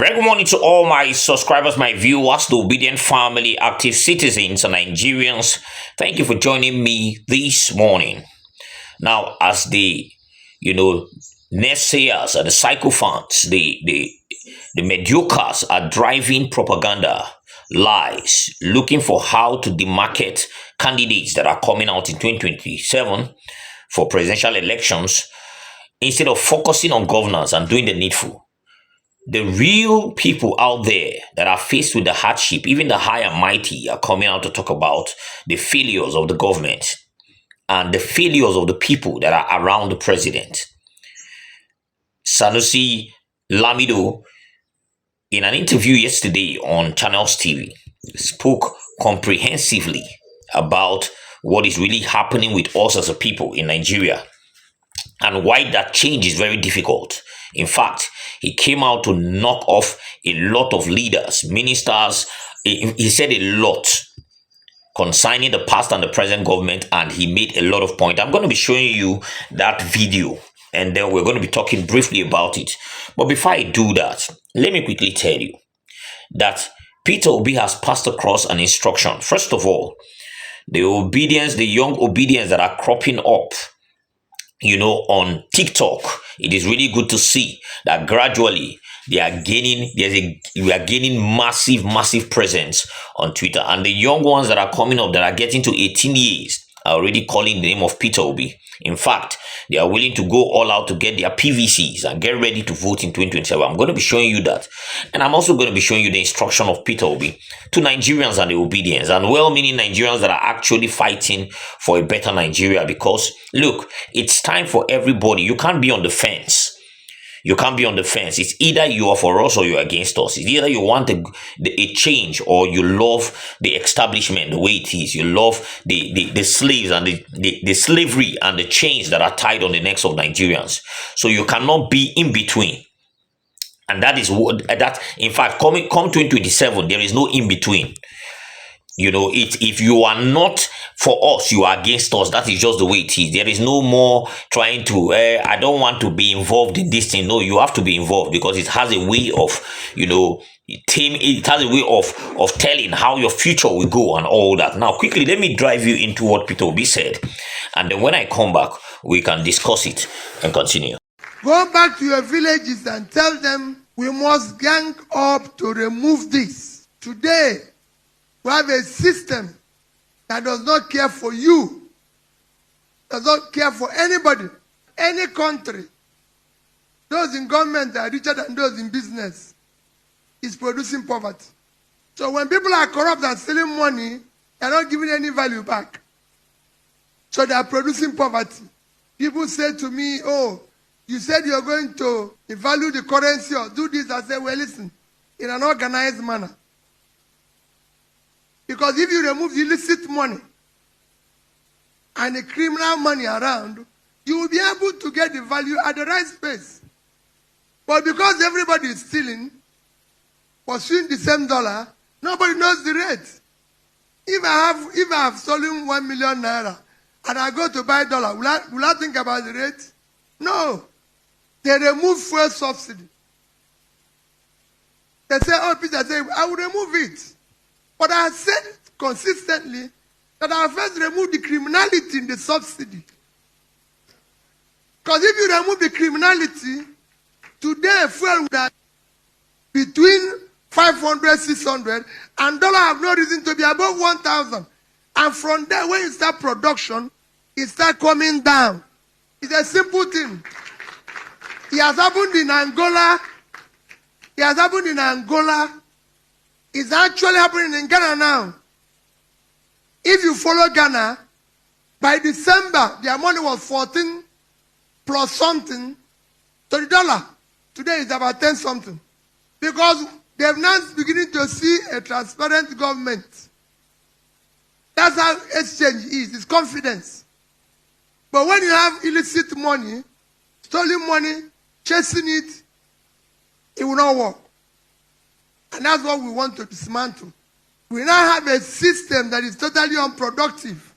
Very good morning to all my subscribers, my viewers, the obedient family, active citizens, and Nigerians. Thank you for joining me this morning. Now, as the naysayers and the sycophants, the mediocres are driving propaganda, lies, looking for how to demarket candidates that are coming out in 2027 for presidential elections, instead of focusing on governance and doing the needful. The real people out there that are faced with the hardship, even the high and mighty, are coming out to talk about the failures of the government and the failures of the people that are around the president. Sanusi Lamido, in an interview yesterday on Channels TV, spoke comprehensively about what is really happening with us as a people in Nigeria and why that change is very difficult. In fact, he came out to knock off a lot of leaders, ministers. He said a lot concerning the past and the present government, and he made a lot of points. I'm going to be showing you that video, and then we're going to be talking briefly about it. But before I do that, let me quickly tell you that Peter Obi has passed across an instruction. First of all, the Obidients, the young Obidients that are cropping up, on TikTok, it is really good to see that gradually we are gaining massive presence on Twitter. And the young ones that are coming up that are getting to 18 years are already calling the name of Peter Obi. In fact, they are willing to go all out to get their PVCs and get ready to vote in 2027. I'm going to be showing you that. And I'm also going to be showing you the instruction of Peter Obi to Nigerians and the Obidients, and well-meaning Nigerians that are actually fighting for a better Nigeria. Because, look, it's time for everybody. You can't be on the fence. You can't be on the fence. It's either you are for us or you're against us. It's either you want a change or you love the establishment the way it is. You love the slaves and the slavery and the chains that are tied on the necks of Nigerians. So you cannot be in between. And that is what that, in fact, come 2027, there is no in between. If you are not for us, you are against us. That is just the way it is. There is no more trying to, I don't want to be involved in this thing. No, you have to be involved, because it has a way of, it has a way of telling how your future will go and all that. Now, quickly, let me drive you into what Peter Obi said. And then when I come back, we can discuss it and continue. Go back to your villages and tell them we must gang up to remove this. Today, we have a system that does not care for you, does not care for anybody, any country. Those in government are richer than those in business. Is producing poverty. So when people are corrupt and stealing money, they are not giving any value back. So they are producing poverty. People say to me, oh, you said you're going to devalue the currency or do this. I say, well, listen, in an organized manner. Because if you remove the illicit money and the criminal money around, you will be able to get the value at the right space. But because everybody is stealing, pursuing the same dollar, nobody knows the rate. If I have stolen 1 million naira and I go to buy dollar, will I think about the rate? No. They remove fuel subsidy. They say, oh, Peter, I will remove it. But I said consistently that I first remove the criminality in the subsidy. Because if you remove the criminality, today fuel would have between 500, 600, and dollar have no reason to be above 1,000. And from there, when you start production, it starts coming down. It's a simple thing. It has happened in Angola. It has happened in Angola. It's actually happening in Ghana now. If you follow Ghana, by December, their money was 14 plus something to the dollar. Today it's about 10 something. Because they have now beginning to see a transparent government. That's how exchange is. It's confidence. But when you have illicit money, stolen money, chasing it, it will not work. And that's what we want to dismantle. We now have a system that is totally unproductive.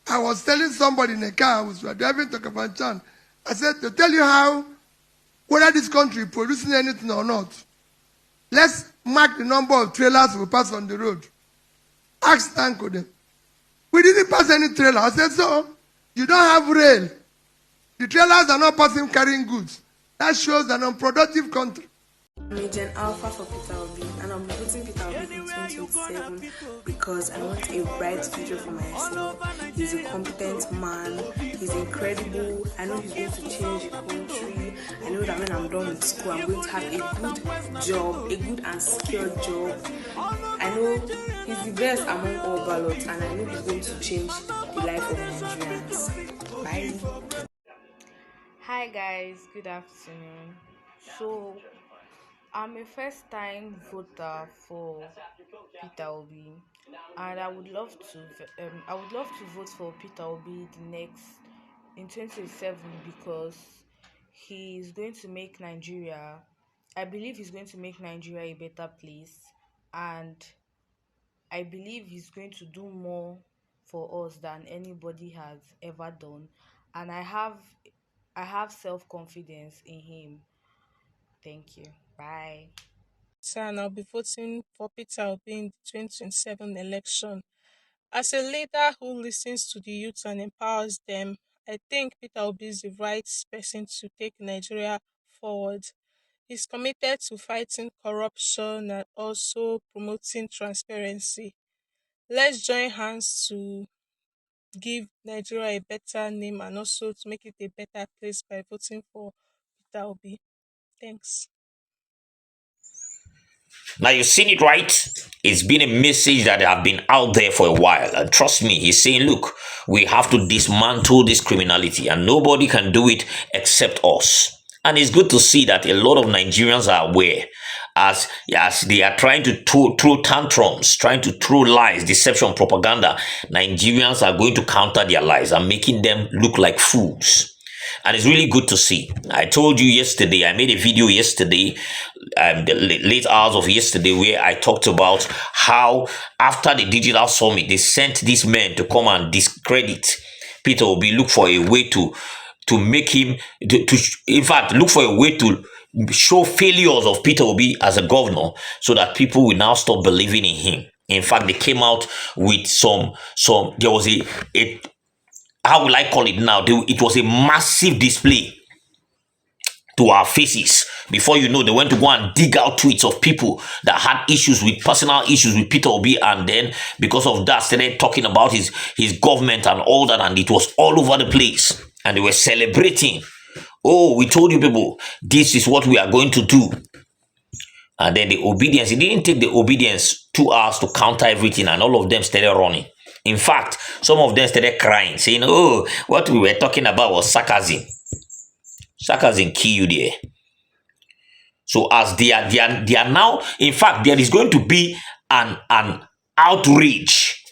I was telling somebody in a car, I was driving to Kafanchan, I said, to tell you how whether this country is producing anything or not. Let's mark the number of trailers we pass on the road. Ask Tanko them. We didn't pass any trailer. I said, so you don't have rail. The trailers are not passing carrying goods. That shows an unproductive country. I'm Agent Alpha for Peter Obi, and I'm voting Peter Obi in 2027 because I want a bright future for myself. He's a competent man, he's incredible. I know he's going to change the country. I know that when I'm done with school, I'm going to have a good job, a good and secure job. I know he's the best among all ballots, and I know he's going to change the life of Nigerians. Bye. Hi guys, good afternoon. So I'm a first-time voter for Peter Obi, and I would love to vote for Peter Obi in 2027 because he's going to make Nigeria. I believe he's going to make Nigeria a better place, and I believe he's going to do more for us than anybody has ever done, and I have self-confidence in him. Thank you. Bye. And I'll be voting for Peter Obi in the 2027 election. As a leader who listens to the youth and empowers them, I think Peter Obi is the right person to take Nigeria forward. He's committed to fighting corruption and also promoting transparency. Let's join hands to give Nigeria a better name and also to make it a better place by voting for Peter Obi. Thanks. Now you've seen it, right? It's been a message that have been out there for a while. And trust me, he's saying, look, we have to dismantle this criminality and nobody can do it except us. And it's good to see that a lot of Nigerians are aware as they are trying to throw tantrums, trying to throw lies, deception, propaganda. Nigerians are going to counter their lies and making them look like fools. And it's really good to see. I told you yesterday, I made a video yesterday, the late hours of yesterday, where I talked about how after the digital summit, they sent these men to come and discredit Peter Obi, look for a way to make him, in fact, look for a way to show failures of Peter Obi as a governor so that people will now stop believing in him. In fact, they came out with there was a how will I call it now? It was a massive display to our faces. Before you know, they went to go and dig out tweets of people that had personal issues with Peter Obi, and then because of that, started talking about his government and all that, and it was all over the place. And they were celebrating. Oh, we told you people, this is what we are going to do. And then the Obidients, it didn't take the Obidients 2 hours to counter everything, and all of them started running. In fact, some of them started crying, saying, oh, what we were talking about was sarcasm. Sarcasm kill you there. So as they are now, in fact, there is going to be an outrage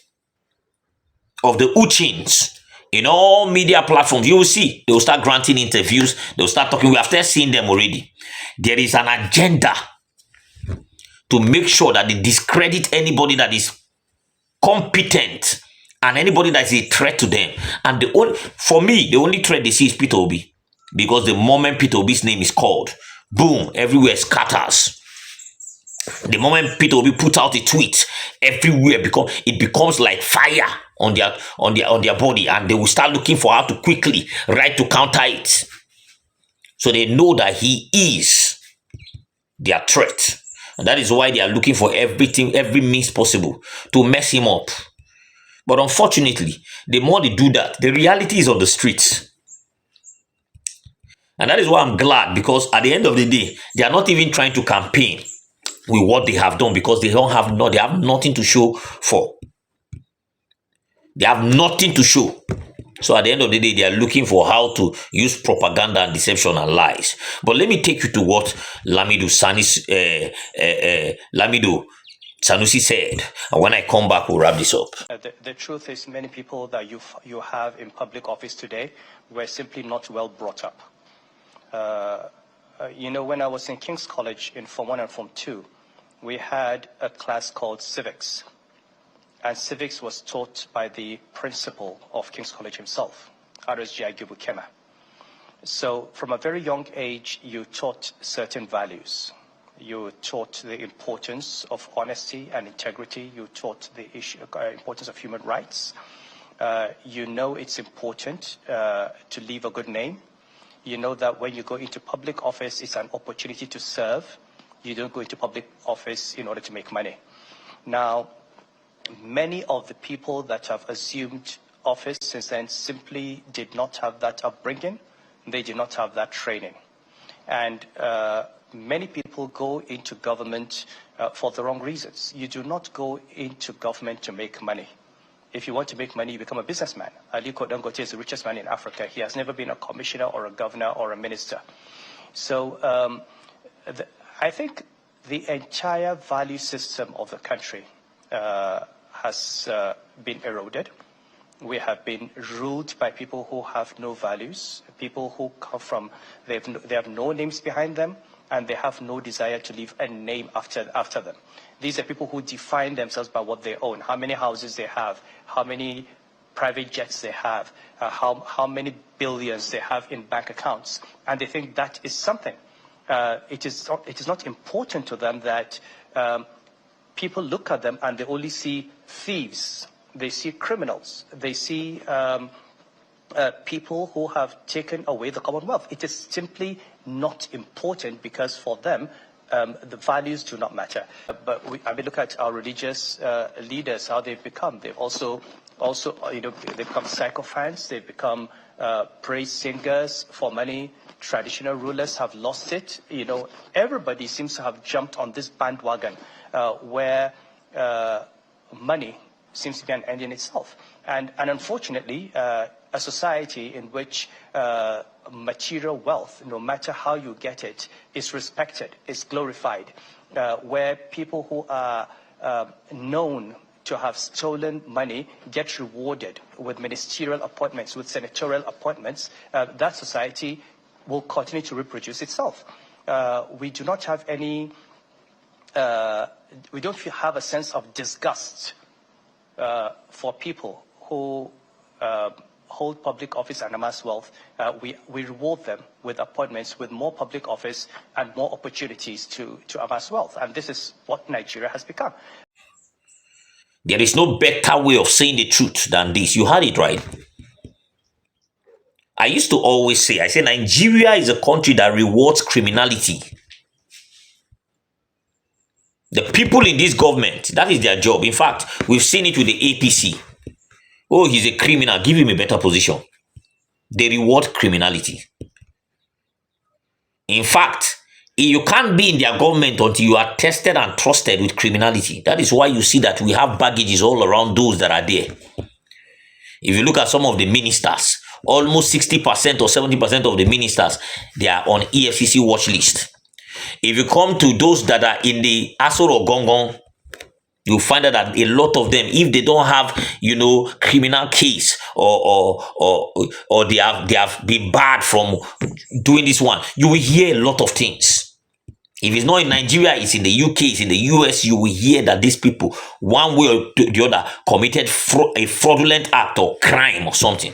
of the Uchins in all media platforms. You will see, they will start granting interviews, they will start talking. We have started seeing them already. There is an agenda to make sure that they discredit anybody that is competent and anybody that is a threat to them. And for me, the only threat they see is Peter Obi, because the moment Peter Obi's name is called, boom, everywhere scatters. The moment Peter Obi puts out a tweet, everywhere it becomes like fire on their body, and they will start looking for how to quickly to counter it. So they know that he is their threat. And that is why they are looking for every means possible to mess him up. But unfortunately, the more they do that, the reality is on the streets. And that is why I'm glad, because at the end of the day, they are not even trying to campaign with what they have done, because they have nothing to show for. They have nothing to show. So at the end of the day, they are looking for how to use propaganda and deception and lies. But let me take you to what Lamido Sanusi said. And when I come back, we'll wrap this up. The truth is, many people that you have in public office today were simply not well brought up. When I was in King's College in Form 1 and Form 2, we had a class called Civics. And civics was taught by the principal of King's College himself, RSG Agibukema. So from a very young age, you taught certain values. You taught the importance of honesty and integrity. You taught the importance of human rights. You know it's important to leave a good name. You know that when you go into public office, it's an opportunity to serve. You don't go into public office in order to make money. Now, many of the people that have assumed office since then simply did not have that upbringing. They did not have that training. And many people go into government for the wrong reasons. You do not go into government to make money. If you want to make money, you become a businessman. Aliko Dangote is the richest man in Africa. He has never been a commissioner or a governor or a minister. So I think the entire value system of the country has been eroded. We have been ruled by people who have no values, people who come from, they have no names behind them, and they have no desire to leave a name after them. These are people who define themselves by what they own, how many houses they have, how many private jets they have, how many billions they have in bank accounts. And they think that is something. It is not important to them that people look at them and they only see thieves. They see criminals. They see people who have taken away the Commonwealth. It is simply not important because for them, the values do not matter. But look at our religious leaders, how they've become. They've also they've become sycophants. They've become praise singers for money. Traditional rulers have lost it. Everybody seems to have jumped on this bandwagon where money seems to be an end in itself. And unfortunately, a society in which material wealth, no matter how you get it, is respected, is glorified, where people who are known to have stolen money get rewarded with ministerial appointments, with senatorial appointments, that society will continue to reproduce itself. We do not have any, we don't have a sense of disgust for people who hold public office and amass wealth. We reward them with appointments, with more public office and more opportunities to amass wealth. And this is what Nigeria has become. There is no better way of saying the truth than this. You had it right. I used to always say, I say Nigeria is a country that rewards criminality. The people in this government, that is their job. In fact, we've seen it with the APC. Oh, he's a criminal, give him a better position. They reward criminality. In fact, you can't be in their government until you are tested and trusted with criminality. That is why you see that we have baggages all around those that are there. If you look at some of the ministers, almost 60% or 70% of the ministers, they are on EFCC watch list. If you come to those that are in the Aso or Gongong, you find out that a lot of them, if they don't have, criminal case or they have been barred from doing this one, you will hear a lot of things. If it's not in Nigeria, it's in the UK, it's in the US, you will hear that these people, one way or the other, committed a fraudulent act or crime or something.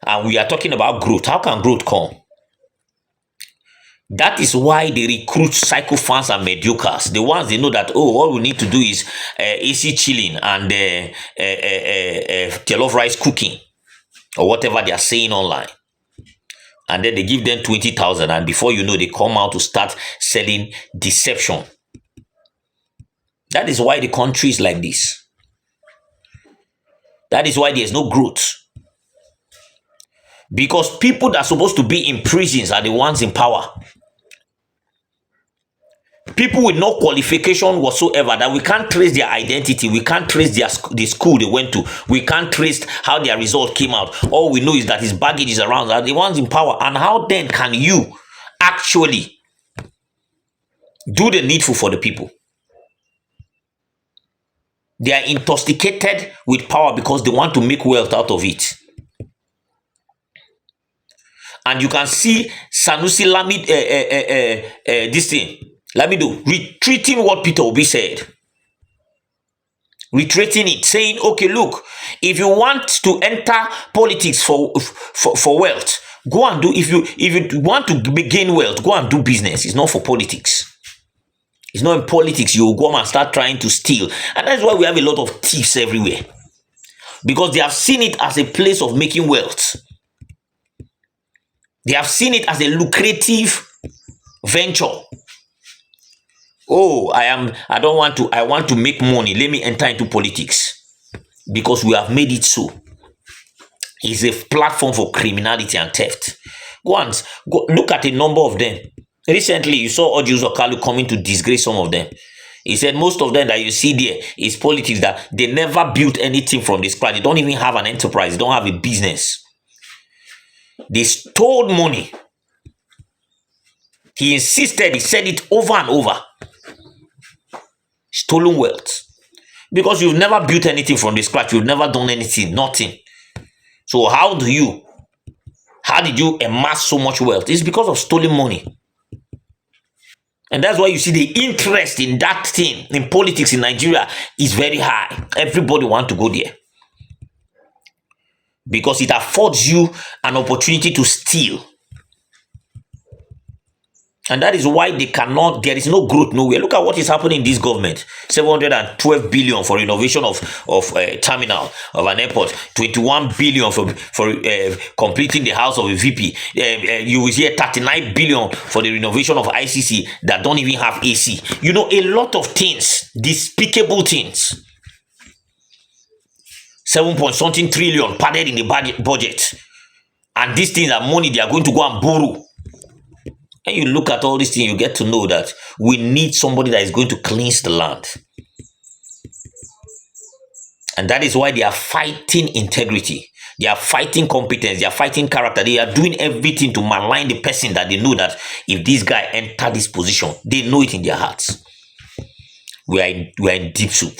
And we are talking about growth. How can growth come? That is why they recruit sycophants and mediocres. The ones they know that, all we need to do is AC chilling and jollof rice cooking or whatever they are saying online. And then they give them 20,000, and before you know, they come out to start selling deception. That is why the country is like this. That is why there's no growth. Because people that are supposed to be in prisons are the ones in power. People with no qualification whatsoever, that we can't trace their identity, we can't trace the school they went to, we can't trace how their result came out. All we know is that his baggage is around, are the ones in power. And how then can you actually do the needful for the people? They are intoxicated with power because they want to make wealth out of it. And you can see Sanusi retreating what Peter Obi said. reiterating it, saying, okay, look, if you want to enter politics for wealth, go and do, if you want to gain wealth, go and do business. It's not for politics. It's not in politics you go and start trying to steal. And that's why we have a lot of thieves everywhere. Because they have seen it as a place of making wealth. They have seen it as a lucrative venture. Oh, I want to make money. Let me enter into politics. Because we have made it so. It's a platform for criminality and theft. Go look at a number of them. Recently, you saw Odius Okalu coming to disgrace some of them. He said most of them that you see there is politics, that they never built anything from the scratch. They don't even have an enterprise. They don't have a business. They stole money. He insisted, he said it over and over. Stolen wealth. Because you've never built anything from the scratch. You've never done anything, nothing. So how did you amass so much wealth? It's because of stolen money. And that's why you see the interest in that thing, in politics in Nigeria, is very high. Everybody wants to go there. Because it affords you an opportunity to steal. And that is why there is no growth nowhere. Look at what is happening in this government. 712 billion for renovation of terminal of an airport. 21 billion for completing the house of a VP. You will hear 39 billion for the renovation of ICC that don't even have AC. You know, a lot of things, despicable things. 7 trillion padded in the budget. And these things are money they are going to go and borrow. And you look at all these things, you get to know that we need somebody that is going to cleanse the land. And that is why they are fighting integrity. They are fighting competence. They are fighting character. They are doing everything to malign the person that they know that if this guy enter this position, they know it in their hearts. We are in deep soup.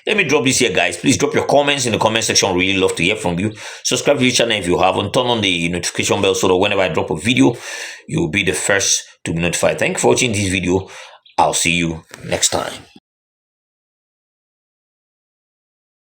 Let me drop this here, guys. Please drop your comments in the comment section. Really love to hear from you. Subscribe to the channel if you haven't. Turn on the notification bell so that whenever I drop a video, you'll be the first to be notified. Thank you for watching this video. I'll see you next time.